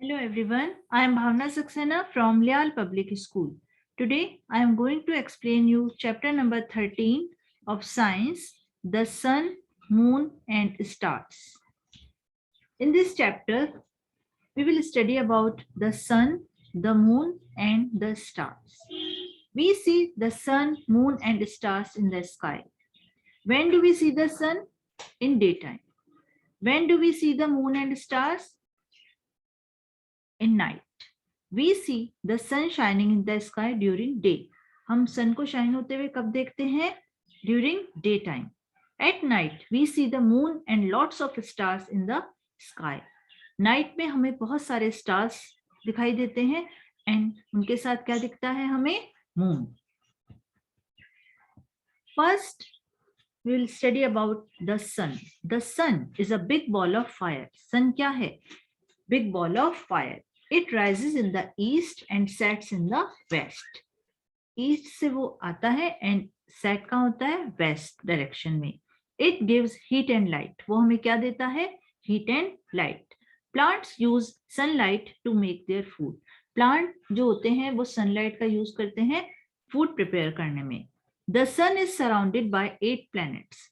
Hello everyone, I am Bhavna Saxena from Lyall Public School. Today I am going to explain you chapter number 13 of Science, the Sun, Moon and Stars. In this chapter, we will study about the Sun, the Moon and the stars. We see the Sun, Moon and stars in the sky. When do we see the Sun? In daytime. When do we see the Moon and stars? In night. We see the sun shining in the sky during day. हम sun को shine होते हुए कब देखते हैं? During daytime. At night, we see the moon and lots of stars in the sky. Night में हमें बहुत सारे stars दिखाई देते हैं and उनके साथ क्या दिखता है हमें? Moon. First, we will study about the sun. The sun is a big ball of fire. Sun क्या है? Big ball of fire. It rises in the east and sets in the west. East से वो आता है and set कहाँ होता है? West direction में. It gives heat and light. वो हमें क्या देता है? Heat and light. Plants use sunlight to make their food. Plant जो होते हैं वो sunlight का use करते हैं food prepare करने में. The sun is surrounded by 8 planets.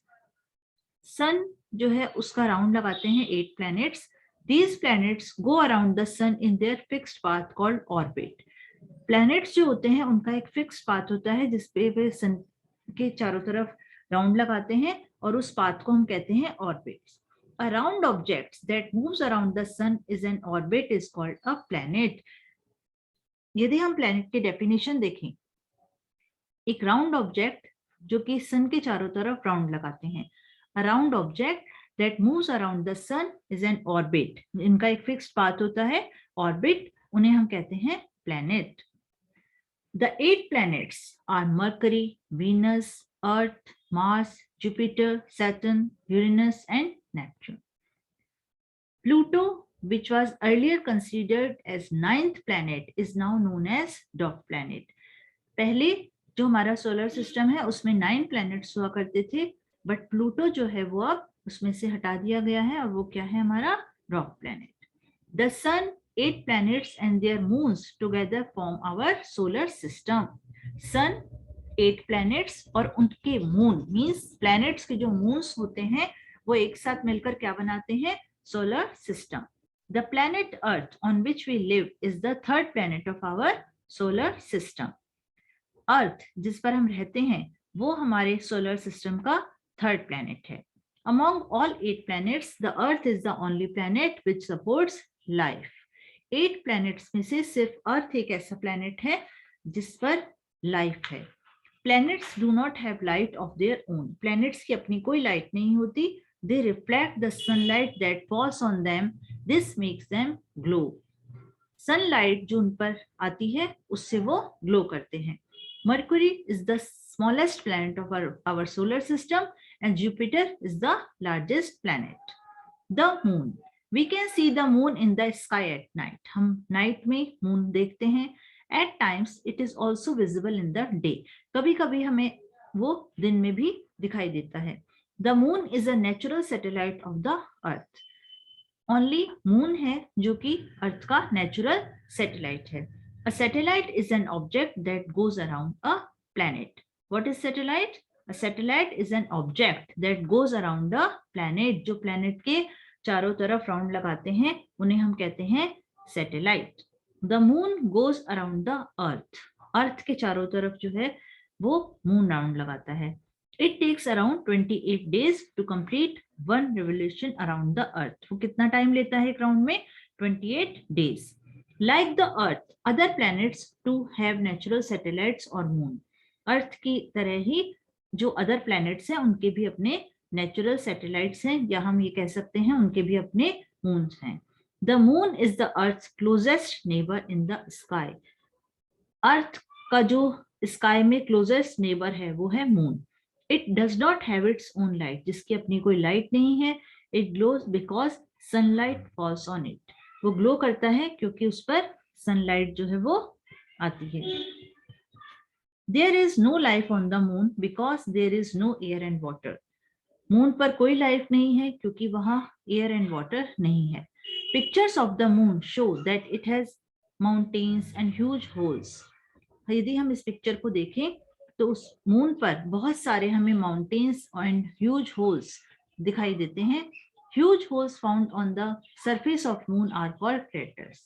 Sun जो है उसका round लगाते हैं 8 planets. These planets go around the sun in their fixed path called orbit. Planets जो होते हैं उनका एक fixed path होता है जिसपे वे sun के चारों तरफ round लगाते हैं और उस path को हम कहते हैं orbits. A round object that moves around the sun is an orbit is called a planet. यदि हम planet की definition देखें, एक round object जो कि sun के चारों तरफ round लगाते हैं. A round object that moves around the sun is an orbit. इनका एक fixed path होता है orbit, उन्हें हम कहते हैं planet. The 8 planets are Mercury, Venus, Earth, Mars, Jupiter, Saturn, Uranus and Neptune. Pluto, which was earlier considered as 9th planet, is now known as dwarf planet. पहले जो हमारा solar system है उसमें 9 planets हुआ करते थे, but Pluto जो है वो अब उसमें से हटा दिया गया है और वो क्या है हमारा dwarf planet. The sun, 8 planets and their moons together form our solar system. Sun, 8 planets और उनके moon means planets के जो moons होते हैं वो एक साथ मिलकर क्या बनाते हैं? Solar system. The planet Earth on which we live is the 3rd planet of our solar system. Earth जिस पर हम रहते हैं वो हमारे solar system का 3rd planet है. Among all 8 planets, the Earth is the only planet which supports life. 8 planets में से सिर्फ Earth एक ऐसा planet है जिस पर life है. Planets do not have light of their own. Planets की अपनी कोई light नहीं होती. They reflect the sunlight that falls on them. This makes them glow. Sunlight जो उन पर आती है उससे वो glow करते हैं. Mercury is the smallest planet of our solar system and Jupiter is the largest planet. The moon. We can see the moon in the sky at night. हम night में moon देखते हैं. At times it is also visible in the day. कभी-कभी हमें वो दिन में भी दिखाई देता है. The moon is a natural satellite of the earth. Only moon है जो कि earth का natural satellite है. A satellite is an object that goes around a planet. What is satellite? A satellite is an object that goes around a planet. जो planet के चारों तरफ round लगाते हैं उन्हें हम कहते हैं satellite. The moon goes around the earth. Earth के चारों तरफ जो है वो moon round लगाता है. It takes around 28 days to complete one revolution around the earth. वो कितना time लेता है एक round में? 28 days. Like the earth, other planets too have natural satellites or moon. Earth की तरह ही जो अदर प्लैनेट्स हैं उनके भी अपने नेचुरल सैटेलाइट्स हैं या हम ये कह सकते हैं उनके भी अपने मून्स हैं. The moon is the earth's closest neighbour in the sky. Earth का जो स्काई में क्लोजेस्ट नेबर है वो है moon. It does not have its own light. जिसकी अपनी कोई लाइट नहीं है. It glows because sunlight falls on it. वो ग्लो करता है क्योंकि उस पर सनलाइट जो है वो आती है. There is no life on the moon because there is no air and water. Moon पर कोई लाइफ नहीं है क्योंकि वहां एयर एंड वाटर नहीं है. Pictures of the moon show that it has mountains and huge holes. यदि हम इस पिक्चर को देखें तो उस मून पर बहुत सारे हमें माउंटेन्स एंड ह्यूज होल्स दिखाई देते हैं. Huge holes found on the surface of moon are called craters.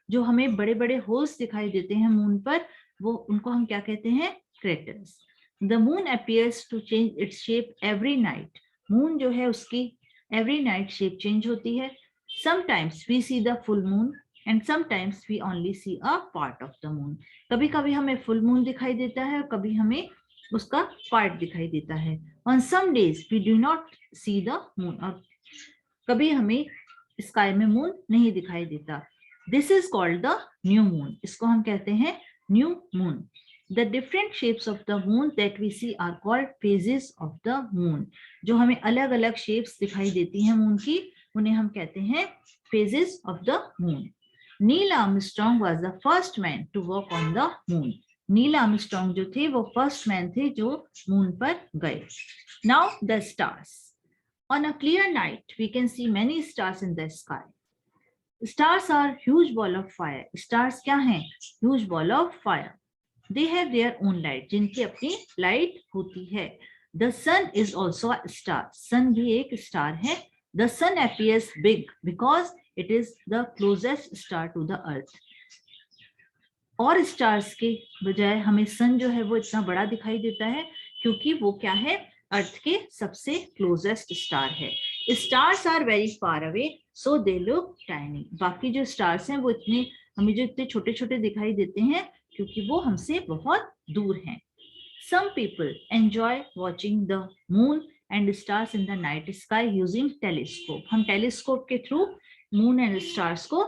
जो हमें बड़े बड़े होल्स दिखाई देते हैं मून पर, वो उनको हम क्या कहते हैं? Craters. The moon appears to change its shape every night. Moon जो है उसकी एवरी नाइट शेप चेंज होती है. Sometimes we see the full moon and sometimes we only see a part of the moon. कभी कभी हमें full moon दिखाई देता है और कभी हमें उसका पार्ट दिखाई देता है. On some days we do not see the moon. और कभी हमें स्काई में मून नहीं दिखाई देता. This is called the new moon. इसको हम कहते हैं new moon. The different shapes of the moon that we see are called phases of the moon. जो हमें अलग अलग शेप्स दिखाई देती हैं मून की, उन्हें हम कहते हैं phases of the moon. Neil Armstrong was the first man to walk on the moon. Neil Armstrong जो थे वो फर्स्ट मैन थे जो मून पर गए. Now the stars. On a clear night we can see many stars in the sky. Stars are huge ball of fire. Stars क्या हैं? Huge ball of fire. They have their own light. जिनकी अपनी light होती है. The sun is also a star. Sun भी एक star है. The sun appears big because it is the closest star to the earth. और stars के बजाय हमें सन जो है वो इतना बड़ा दिखाई देता है क्योंकि वो क्या है? अर्थ के सबसे क्लोजेस्ट स्टार है. Stars are very far away so they look tiny. बाकी जो स्टार्स हैं वो इतने हमें जो इतने छोटे छोटे दिखाई देते हैं क्योंकि वो हमसे बहुत दूर हैं. Some people enjoy watching the moon and stars in the night sky using telescope. हम टेलीस्कोप के थ्रू मून एंड स्टार्स को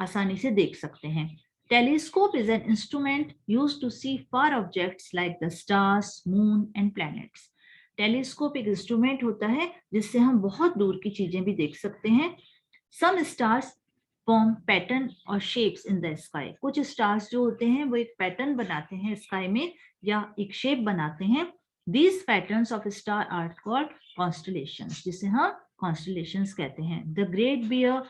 आसानी से देख सकते हैं. Telescope is an instrument used to see far objects like the stars, moon and planets. Telescope एक instrument होता है जिससे हम बहुत दूर की चीजें भी देख सकते हैं. Some stars form pattern or shapes in the sky. कुछ स्टार्स जो होते हैं वो एक पैटर्न बनाते हैं स्काई में या एक शेप बनाते हैं. These patterns of star are called constellations, जिसे हम constellations कहते हैं. The Great Bear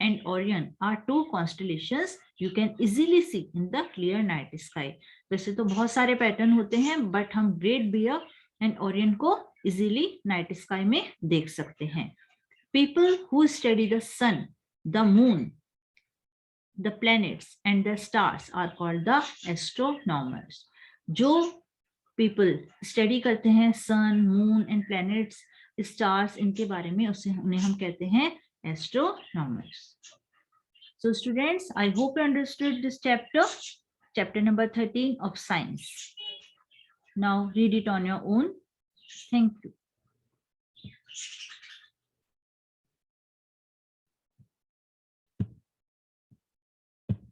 and Orion are two constellations you can easily see in the clear night sky. वैसे तो बहुत सारे पैटर्न होते हैं बट हम ग्रेट बियर एंड ओरियन को इजीली नाइट स्काई में देख सकते हैं. People who study the sun, the moon, the planets and the stars are called the astronomers. जो people study करते हैं sun, moon and planets, stars, इनके बारे में उन्हें हम कहते हैं astronomers. So students, I hope you understood this chapter number 13 of science. Now read it on your own. Thank you.